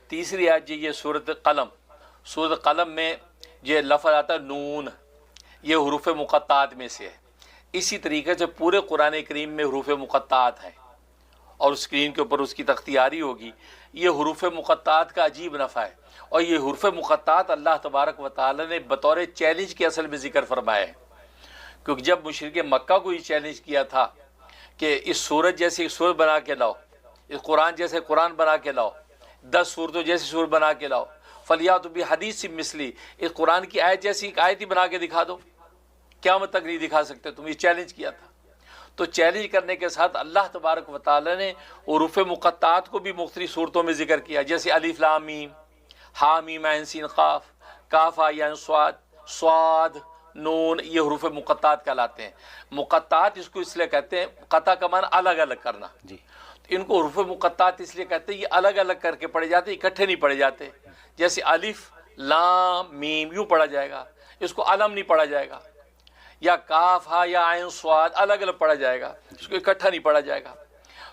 تیسری آیت یہ سورۃ قلم، سورۃ قلم میں یہ لفظ آتا ہے نون، یہ حروف مقطعات میں سے ہے۔ اسی طریقے سے پورے قرآن کریم میں حروف مقطعات ہیں، اور اسکرین کے اوپر اس کی تختیاری ہوگی۔ یہ حروف مقطعات کا عجیب نفع ہے، اور یہ حروف مقطعات اللہ تبارک و تعالی نے بطور چیلنج کے اصل میں ذکر فرمایا ہے، کیونکہ جب مشرک مکہ کو یہ چیلنج کیا تھا کہ اس سورت جیسی ایک سورت بنا کے لاؤ، اس قرآن جیسے قرآن بنا کے لاؤ، 10 سورتوں جیسی سورت بنا کے لاؤ، فلیاتوا بحدیث مثلی، اس قرآن کی آیت جیسی ایک آیت ہی بنا کے دکھا دو، قیامت تک نہیں دکھا سکتے تم، یہ چیلنج کیا تھا۔ تو چیلنج کرنے کے ساتھ اللہ تبارک و تعالی نے حروف مقطعات کو بھی مختلف صورتوں میں ذکر کیا، جیسے الف لام میم، ہا میم عین سین قاف، کاف ہا یا صاد، صاد نون، یہ حروف مقطعات کہلاتے ہیں۔ مقطعات اس کو اس لیے کہتے ہیں، قطع کا معنی الگ الگ کرنا، جی ان کو حروف مقطعات اس لیے کہتے ہیں یہ الگ الگ کر کے پڑھے جاتے ہیں، اکٹھے نہیں پڑھے جاتے۔ جیسے الف لام میم یوں پڑھا جائے گا، اس کو علم نہیں پڑھا جائے گا، یا کاف ہا یا عین صاد الگ الگ پڑھا جائے گا، اس کو اکٹھا نہیں پڑھا جائے گا۔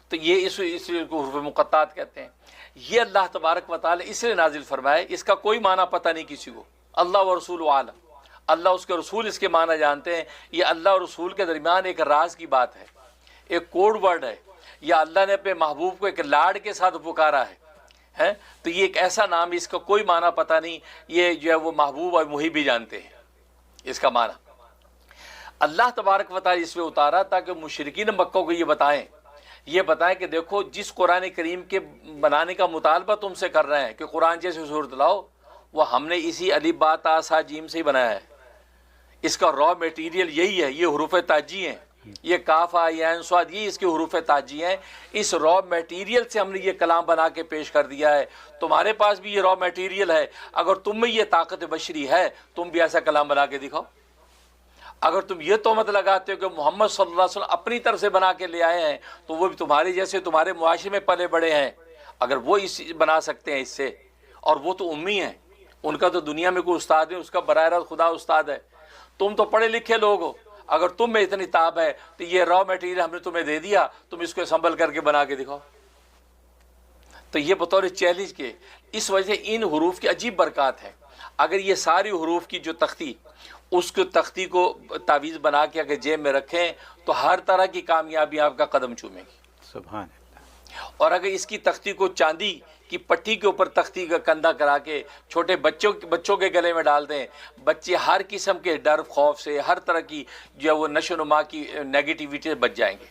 تو یہ اس لیے کو حروف مقطعات کہتے ہیں۔ یہ اللہ تبارک و تعالی اس لیے نازل فرمائے، اس کا کوئی معنی پتہ نہیں کسی کو، اللہ و رسول عالم، اللہ اس کے رسول اس کے معنی جانتے ہیں۔ یہ اللہ اور رسول کے درمیان ایک راز کی بات ہے، ایک کوڈ ورڈ ہے، یا اللہ نے اپنے محبوب کو ایک لاڈ کے ساتھ پکارا ہے، تو یہ ایک ایسا نام، اس کا کوئی معنی پتہ نہیں، یہ جو ہے وہ محبوب اور محب بھی جانتے ہیں اس کا معنی۔ اللہ تبارک و تعالی اس میں اتارا تاکہ مشرکین مکہ کو یہ بتائیں کہ دیکھو جس قرآن کریم کے بنانے کا مطالبہ تم سے کر رہے ہیں کہ قرآن جیسے صورت لاؤ، وہ ہم نے اسی الف با تا سا جیم سے ہی بنایا ہے، اس کا را میٹیریل یہی ہے، یہ حروف تاجی ہیں، یہ کاف ہا یا عین صاد یہ اس کے حروف تاجی ہیں، اس را میٹیریل سے ہم نے یہ کلام بنا کے پیش کر دیا ہے۔ تمہارے پاس بھی یہ را میٹیریل ہے، اگر تم میں یہ طاقت بشری ہے تم بھی ایسا کلام بنا کے دکھاؤ۔ اگر تم یہ تہمت لگاتے ہو کہ محمد صلی اللہ علیہ وسلم اپنی طرف سے بنا کے لے آئے ہیں تو وہ بھی تمہارے جیسے تمہارے معاشرے میں پلے بڑے ہیں، اگر وہ اس بنا سکتے ہیں اس سے، اور وہ تو امی ہیں، ان کا تو دنیا میں کوئی استاد نہیں، اس کا براہ راست خدا استاد ہے، تم تو پڑھے لکھے لوگ ہو، اگر تم میں اتنی تاب ہے تو یہ را میٹیریل ہم نے تمہیں دے دیا، تم اس کو سنبھل کر کے بنا کے دکھاؤ۔ تو یہ بطور چیلنج کے، اس وجہ ان حروف کی عجیب برکات ہے۔ اگر یہ ساری حروف کی جو تختی، اس کو تختی کو تعویذ بنا کے اگر جیب میں رکھیں تو ہر طرح کی کامیابی آپ کا قدم چومے گی۔ سبحان اللہ۔ اور اگر اس کی تختی کو چاندی کی پٹی کے اوپر تختی کا کندھا کرا کے چھوٹے بچوں کے گلے میں ڈال دیں، بچے ہر قسم کے ڈر خوف سے، ہر طرح کی جو ہے وہ نشو نما کی نیگیٹیوٹی سے بچ جائیں گے،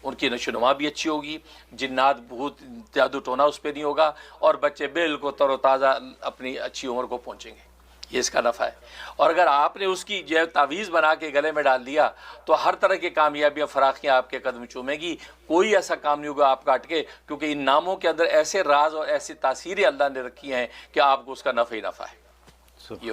ان کی نشو نما بھی اچھی ہوگی، جنات بہت جادو ٹونا اس پہ نہیں ہوگا، اور بچے بالکل تر و تازہ اپنی اچھی عمر کو پہنچیں گے۔ یہ اس کا نفع ہے۔ اور اگر آپ نے اس کی جو ہے تعویذ بنا کے گلے میں ڈال دیا تو ہر طرح کی کامیابیاں فراخیاں آپ کے قدم چومے گی، کوئی ایسا کام نہیں ہوگا آپ کا اٹکے، کیونکہ ان ناموں کے اندر ایسے راز اور ایسی تاثیریں اللہ نے رکھی ہیں کہ آپ کو اس کا نفع ہی نفع ہے۔ یہ